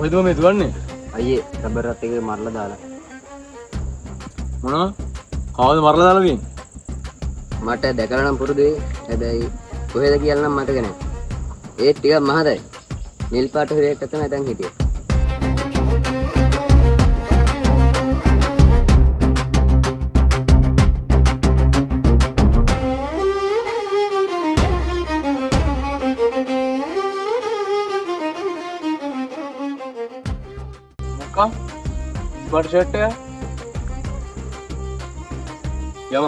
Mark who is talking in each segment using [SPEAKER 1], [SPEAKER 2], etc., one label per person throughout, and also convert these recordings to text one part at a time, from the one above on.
[SPEAKER 1] කොහෙද මේ දුවන්නේ?
[SPEAKER 2] අයියේ රබර් රත් එක මරලා දාලා.
[SPEAKER 1] මොනවා? කවුද මරලා දාලා තියෙන්නේ?
[SPEAKER 2] මට දැකලා නම් පුරුදුයි. හැබැයි කොහෙද කියලා නම් මතක නැහැ. ඒත් ටිකක් මහතයි. නිල් පාට හිරේක තමයි දැන් හිටියේ.
[SPEAKER 1] මොකක්? බඩ ෂර්ට් එක? යම.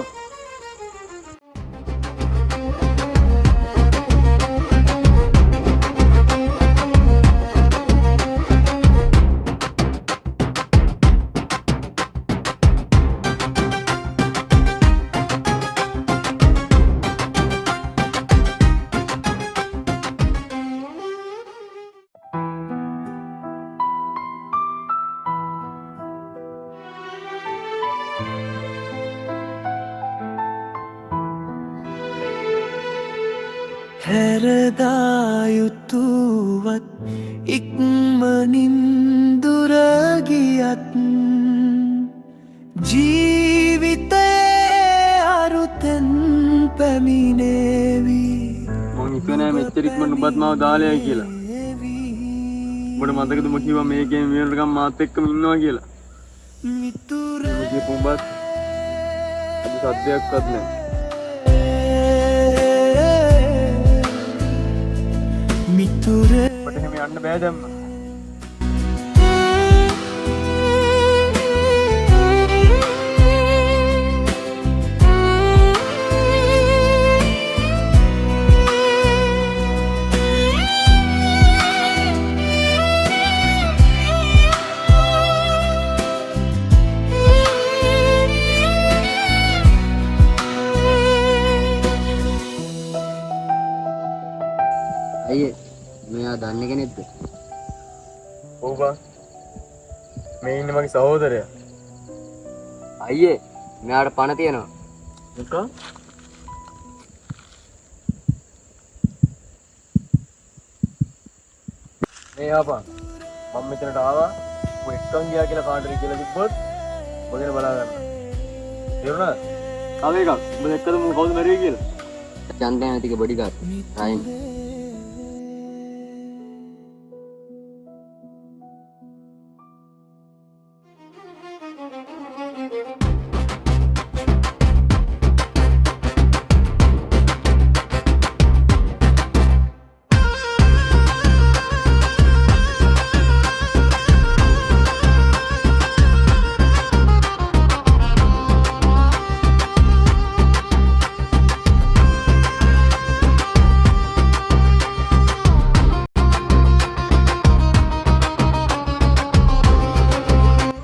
[SPEAKER 3] හැරදායුතුවත් ඉක්මනින් දුරගියත් ජීවිතයේ අරුතෙන් පැමිණේවී
[SPEAKER 1] මං හිතුවේ මෙච්චර ඉක්මනට ඔබත් මාව දාලා යයි කියලා. ඔබට මතකද මම කිව්වා මේකේ මෙහෙරකම් මාත් එක්කම ඉන්නවා කියලා. මගේ පුඹත් අද සද්දයක්වත් නැහැ.
[SPEAKER 3] මිතුරේ
[SPEAKER 1] ඔබට එහෙම යන්න බෑ දැම්ම.
[SPEAKER 2] අයියේ මෙයා දන්නේ කෙනෙක්ද?
[SPEAKER 1] ඔව් බා. මේ ඉන්නේ මගේ සහෝදරයා.
[SPEAKER 2] අයියේ මෙයාට පණ තියෙනවා.
[SPEAKER 1] මොකක්? මේ ආපන්. මම මෙතනට ආවා. ඔය එක්කන් ගියා කියලා කාටරි කියලා තිබ්බොත් ඔතන බලා ගන්න. තේරුණාද? තව එකක්. ඔබ දැක්කද මම කවුද මැරුවේ කියලා?
[SPEAKER 2] චන්දන නැතික බොඩිගාඩ්. රයින්.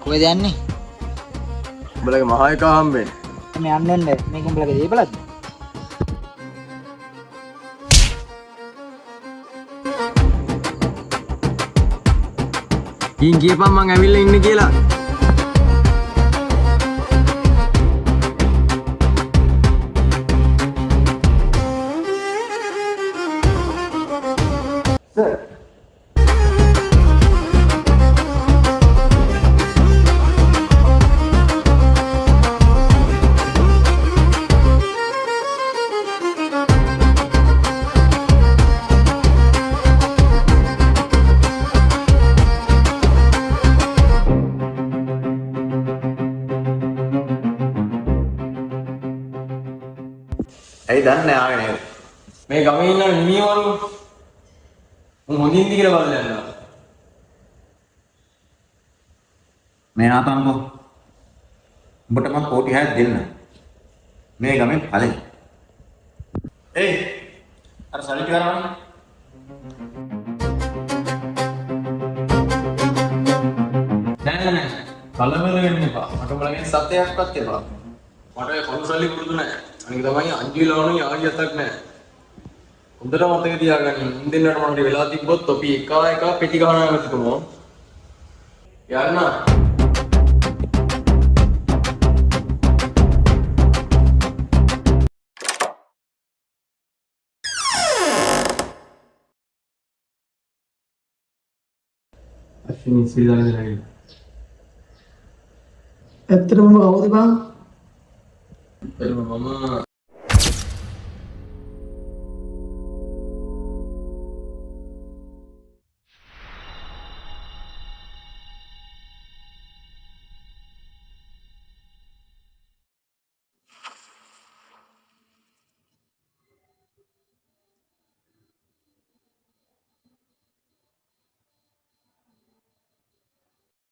[SPEAKER 4] කොහෙද යන්නේ?
[SPEAKER 1] උඹලගේ මහා එකා හම්බෙන්නේ.
[SPEAKER 4] මේ යන්නේ මේක උඹලගේ දීපලක්ද?
[SPEAKER 1] ගින් කියපන් මං ඇවිල්ලා ඉන්නේ කියලා. සර්
[SPEAKER 5] ඇයි දන්නේ ආවේ නේද?
[SPEAKER 1] මේ ගමේ ඉන්න නිමියවරු උන් හොඳින්ද කියලා බලලා යනවා.
[SPEAKER 5] මේ ආතම්කෝ. උඹට මම කෝටි 6ක් දෙන්න. මේ ගමෙන් ඵලෙ. ඒයි අර සල්ලි කරවන්න.
[SPEAKER 1] නෑ කලබල වෙන්න එපා. මට උඹලගෙන් සත්‍යයක්වත් එපා. මට ඒ කවුරුසල්ලි පුරුදු නැහැ. අනික තමයි අංජිලාවනේ ආගියතක් නැහැ. හොඳට මතක තියාගන්න. මුන් දෙන්නට මට වෙලා තිබ්බොත් අපි එක පෙටි ගහනවා වෙතුමෝ. යන්න. අශ්විනී ශ්‍රීදානගේ නැගිලා.
[SPEAKER 6] ඇත්තටම කවුද බං?
[SPEAKER 1] මම